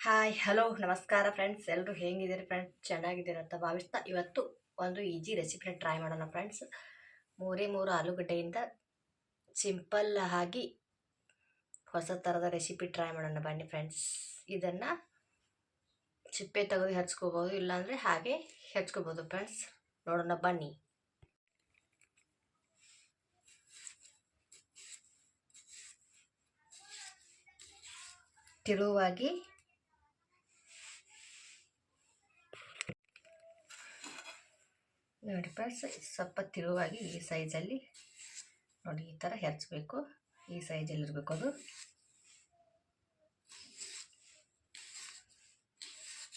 Hi hello ನಮಸ್ಕಾರ friends, ಎಲ್ಲರೂ ಹೇಗಿದ್ದೀರಿ ಫ್ರೆಂಡ್ಸ್? ಚೆನ್ನಾಗಿದ್ದೀರ ಅಂತ ಭಾವಿಸ್ತಾ ಇವತ್ತು ಒಂದು ಈಜಿ ರೆಸಿಪಿನ ಟ್ರೈ ಮಾಡೋಣ ಫ್ರೆಂಡ್ಸ್. ಮೂರು ಆಲೂಗಡ್ಡೆಯಿಂದ ಸಿಂಪಲ್ ಆಗಿ ಹೊಸ ಥರದ ರೆಸಿಪಿ ಟ್ರೈ ಮಾಡೋಣ ಬನ್ನಿ ಫ್ರೆಂಡ್ಸ್. ಇದನ್ನು ಸಿಪ್ಪೆ ತೆಗೆದು ಹೆಚ್ಕೋಬೋದು, ಇಲ್ಲಾಂದರೆ ಹಾಗೆ ಹೆಚ್ಕೋಬೋದು ಫ್ರೆಂಡ್ಸ್. ನೋಡೋಣ ಬನ್ನಿ. ತಿಳುವಾಗಿ ನೋಡಿ ಫ್ರೆಂಡ್ಸ್, ಸ್ವಲ್ಪ ತಿಳುವಾಗಿ ಈ ಸೈಜಲ್ಲಿ ನೋಡಿ ಈ ಥರ ಹೆರ್ಚಬೇಕು. ಈ ಸೈಜಲ್ಲಿ ಇರಬೇಕು. ಅದು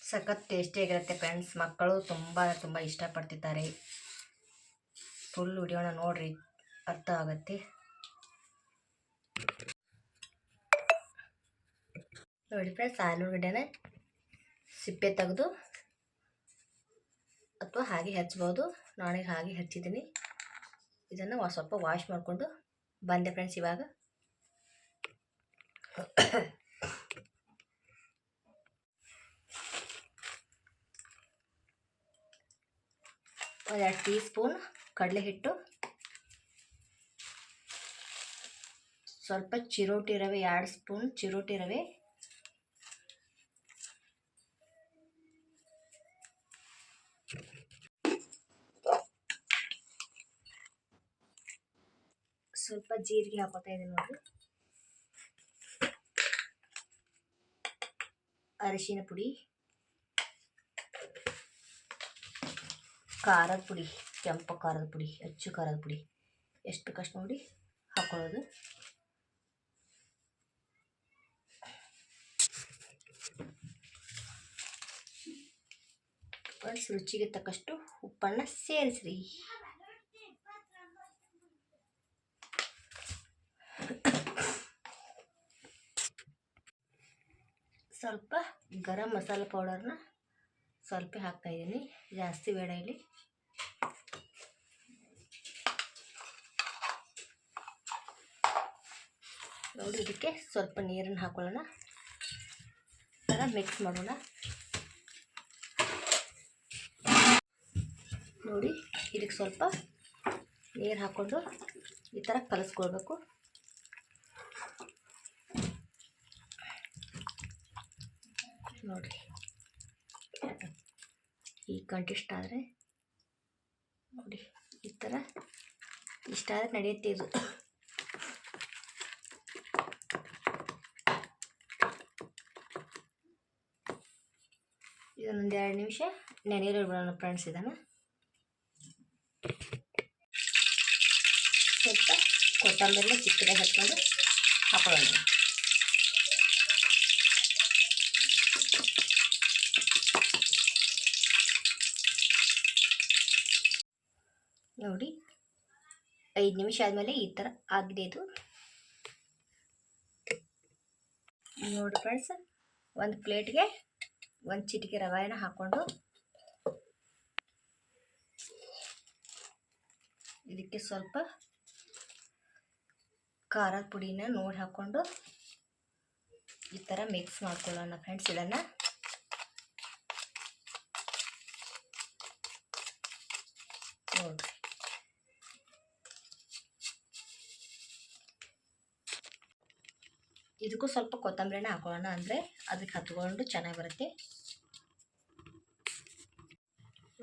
ಸಖತ್ ಟೇಸ್ಟಿಯಾಗಿರುತ್ತೆ ಫ್ರೆಂಡ್ಸ್. ಮಕ್ಕಳು ತುಂಬ ಇಷ್ಟಪಡ್ತಿದ್ದಾರೆ. ಫುಲ್ ವಿಡಿಯೋನ ನೋಡ್ರಿ, ಅರ್ಥ ಆಗುತ್ತೆ. ನೋಡಿ ಫ್ರೆಂಡ್ಸ್, ಆಲೂಗಡ್ಡೆನ ಸಿಪ್ಪೆ ತೆಗೆದು ಅಥವಾ ಹಾಗೆ ಹೆಚ್ಚಬಹುದು. ನಾನೀಗ ಹಾಗೆ ಹೆಚ್ಚಿದ್ದೀನಿ. ಇದನ್ನು ಸ್ವಲ್ಪ ವಾಶ್ ಮಾಡಿಕೊಂಡು ಬಂದೆ ಫ್ರೆಂಡ್ಸ್. ಇವಾಗ ಒಂದು 2 ಟೀ ಸ್ಪೂನ್ ಕಡಲೆ ಹಿಟ್ಟು, ಸ್ವಲ್ಪ ಚಿರೋಟಿ ರವೆ 2 ಸ್ಪೂನ್ ಚಿರೋಟಿ ರವೆ, ಸ್ವಲ್ಪ ಜೀರಿಗೆ ಹಾಕೋತಾ ಇದ್ದೀನಿ ನೋಡಿ, ಅರಿಶಿನ ಪುಡಿ, ಖಾರದ ಪುಡಿ, ಕೆಂಪು ಖಾರದ ಪುಡಿ, ಅಚ್ಚು ಖಾರದ ಪುಡಿ ಎಷ್ಟು ಬೇಕಷ್ಟು ನೋಡಿ ಹಾಕೊಳ್ಳೋದು. ರುಚಿಗೆ ತಕ್ಕಷ್ಟು ಉಪ್ಪನ್ನು ಸೇರಿಸ್ರಿ. ಸ್ವಲ್ಪ ಗರಂ ಮಸಾಲೆ ಪೌಡರ್ನ ಸ್ವಲ್ಪ ಹಾಕ್ತಾ ಇದ್ದೀನಿ, ಜಾಸ್ತಿ ಬೇಡ ಇಲ್ಲಿ. ನೋಡಿ, ಇದಕ್ಕೆ ಸ್ವಲ್ಪ ನೀರನ್ನು ಹಾಕೊಳ್ಳೋಣ, ಥರ ಮಿಕ್ಸ್ ಮಾಡೋಣ. ನೋಡಿ, ಇದಕ್ಕೆ ಸ್ವಲ್ಪ ನೀರು ಹಾಕ್ಕೊಂಡು ಈ ಥರ ಕಲಿಸ್ಕೊಳ್ಬೇಕು. ನೋಡಿರಿ, ಈ ಕಂಟಿಸ್ಟ್ ಆದರೆ ನೋಡಿ, ಈ ಥರ ಇಷ್ಟ ಆದರೆ ನಡೆಯುತ್ತೆ. ಇದನ್ನೊಂದು 2 ನಿಮಿಷ ನೆನೆಯಲು ಬಿಡೋಣ ಫ್ರೆಂಡ್ಸ್. ಇದನ್ನು ಸ್ವಲ್ಪ ಕೊತ್ತಂಬರಿ ಚಿಕ್ಕದಾಗಿ ಹಚ್ಕೊಂಡು ಹಾಕೊಳ್ಳೋಣ. ನೋಡಿ, 5 ನಿಮಿಷ ಆದಮೇಲೆ ಈ ಥರ ಆಗಿದೆ ಇದು. ನೋಡಿ ಫ್ರೆಂಡ್ಸ್, ಒಂದು ಪ್ಲೇಟ್ಗೆ 1 ಚಿಟಿಕೆ ರವೆನ ಹಾಕ್ಕೊಂಡು ಇದಕ್ಕೆ ಸ್ವಲ್ಪ ಖಾರದ ಪುಡಿನ ನೋಡಿ ಹಾಕ್ಕೊಂಡು ಈ ಥರ ಮಿಕ್ಸ್ ಮಾಡ್ಕೊಳ್ಳೋಣ ಫ್ರೆಂಡ್ಸ್. ಇದನ್ನು ನೋಡಿ, ಇದಕ್ಕೂ ಸ್ವಲ್ಪ ಕೊತ್ತಂಬರಿನ ಹಾಕೊಳ್ಳೋಣ, ಅಂದರೆ ಅದಕ್ಕೆ ಹತ್ಕೊಂಡು ಚೆನ್ನಾಗಿ ಬರುತ್ತೆ.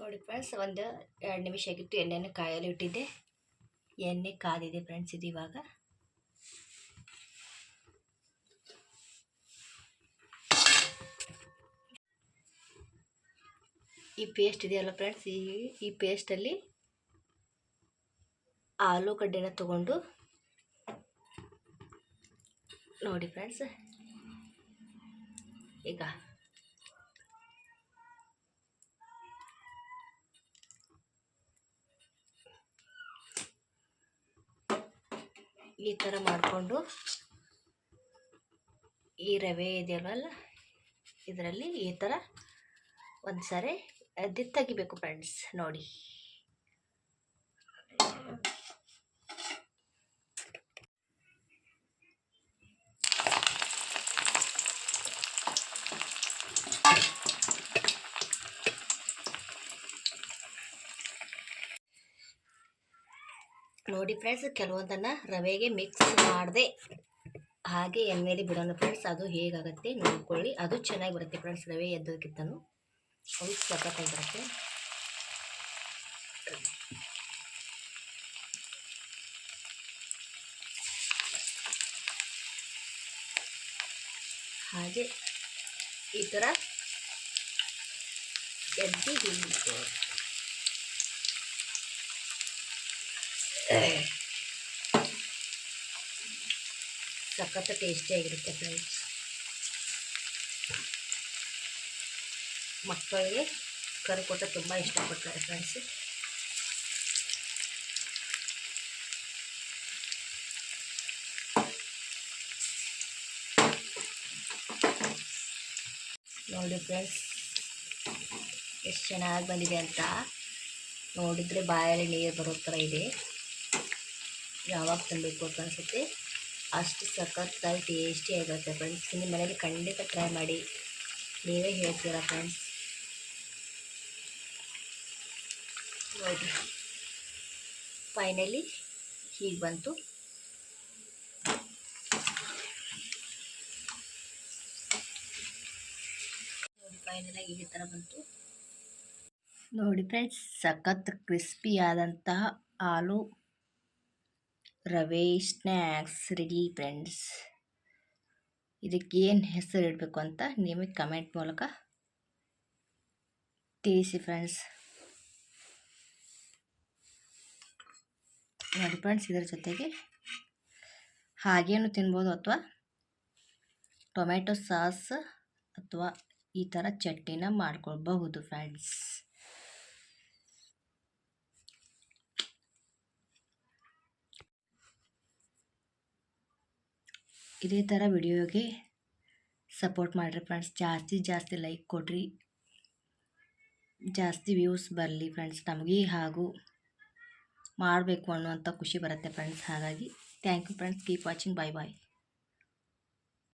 ನೋಡಿ ಫ್ರೆಂಡ್ಸ್, ಒಂದು 2 ನಿಮಿಷ ಆಗಿತ್ತು. ಎಣ್ಣೆನ ಕಾಯಲು ಇಟ್ಟಿದ್ದೆ, ಎಣ್ಣೆ ಕಾದಿದೆ ಫ್ರೆಂಡ್ಸ್. ಇದು ಇವಾಗ ಈ ಪೇಸ್ಟ್ ಇದೆಯಲ್ಲ ಫ್ರೆಂಡ್ಸ್, ಈ ಪೇಸ್ಟಲ್ಲಿ ಆಲೂಗಡ್ಡೆನ ತಗೊಂಡು ನೋಡಿ ಫ್ರೆಂಡ್ಸ್, ಈಗ ಈ ಥರ ಮಾಡಿಕೊಂಡು ಈ ರವೆ ಇದೆಯಲ್ಲ ಇದರಲ್ಲಿ ಈ ಥರ ಒಂದು ಸಾರಿ ತೆಗಿಬೇಕು ಫ್ರೆಂಡ್ಸ್. ನೋಡಿ, ನೋಡಿ ಫ್ರೆಂಡ್ಸ್, ಕೆಲವೊಂದನ್ನು ರವೆಗೆ ಮಿಕ್ಸ್ ಮಾಡದೆ ಹಾಗೆ ಎಣ್ಣೆಲಿ ಬಿಡೋಣ ಫ್ರೆಂಡ್ಸ್. ಅದು ಹೇಗಾಗುತ್ತೆ ನೋಡ್ಕೊಳ್ಳಿ. ಅದು ಚೆನ್ನಾಗಿ ಬರುತ್ತೆ ಫ್ರೆಂಡ್ಸ್, ರವೆ ಎದ್ದೋದಕ್ಕಿಂತನೂ ಅದು ಸಖತ್ತಾಗಿ ಬರುತ್ತೆ. ಹಾಗೆ ಈ ಥರ ಎದ್ದು ಸಖತ್ ಟೇಸ್ಟಿಯಾಗಿರುತ್ತೆ ಫ್ರೆಂಡ್ಸ್. ಮಕ್ಕಳಿಗೆ ಕರು ಕೊಟ್ಟರೆ ತುಂಬ ಇಷ್ಟಪಡ್ತಾರೆ ಫ್ರೆಂಡ್ಸ್. ನೋಡಿ ಫ್ರೆಂಡ್ಸ್, ಎಷ್ಟು ಚೆನ್ನಾಗಿ ಬಂದಿದೆ ಅಂತ ನೋಡಿದರೆ ಬಾಯಲ್ಲಿ ನೀರು ಬರೋ ಥರ ಇದೆ. ಯಾವಾಗ ತಿನ್ನಬೇಕು ಅಂತ ಅನಿಸುತ್ತೆ, ಅಷ್ಟು ಸಖತ್ತಾಗಿ ಟೇಸ್ಟಿ ಆಗಿರುತ್ತೆ ಫ್ರೆಂಡ್ಸ್. ನಿಮ್ಮ ಮನೇಲಿ ಖಂಡಿತ ಟ್ರೈ ಮಾಡಿ, ನೀವೇ ಹೇಳ್ತೀರಾ ಫ್ರೆಂಡ್ಸ್. ನೋಡಿ ಫೈನಲಿ ಹೀಗೆ ಬಂತು. ನೋಡಿ ಫೈನಲಾಗಿ ಈ ಥರ ಬಂತು. ನೋಡಿ ಫ್ರೆಂಡ್ಸ್, ಸಖತ್ ಕ್ರಿಸ್ಪಿ ಆದಂತಹ ಆಲೂ ರವೆ ಸ್ನ್ಯಾಕ್ಸ್ ರೆಡಿ ಫ್ರೆಂಡ್ಸ್. ಇದಕ್ಕೇನು ಹೆಸರು ಇಡಬೇಕು ಅಂತ ನಿಮಗೆ ಕಮೆಂಟ್ ಮೂಲಕ ತಿಳಿಸಿ ಫ್ರೆಂಡ್ಸ್. ನೋಡಿ ಫ್ರೆಂಡ್ಸ್, ಇದರ ಜೊತೆಗೆ ಹಾಗೇನು ತಿನ್ಬೋದು, ಅಥವಾ ಟೊಮೆಟೊ ಸಾಸ್ ಅಥವಾ ಈ ಥರ ಚಟ್ನಿನ ಮಾಡ್ಕೊಳ್ಬಹುದು ಫ್ರೆಂಡ್ಸ್. ಇದೇ ಥರ ವಿಡಿಯೋಗೆ ಸಪೋರ್ಟ್ ಮಾಡಿರಿ ಫ್ರೆಂಡ್ಸ್. ಜಾಸ್ತಿ ಲೈಕ್ ಕೊಡ್ರಿ, ಜಾಸ್ತಿ ವ್ಯೂಸ್ ಬರಲಿ ಫ್ರೆಂಡ್ಸ್. ನಮಗೆ ಹಾಗೂ ಮಾಡಬೇಕು ಅನ್ನುವಂಥ ಖುಷಿ ಬರುತ್ತೆ ಫ್ರೆಂಡ್ಸ್. ಹಾಗಾಗಿ thank you friends. Keep watching. Bye bye.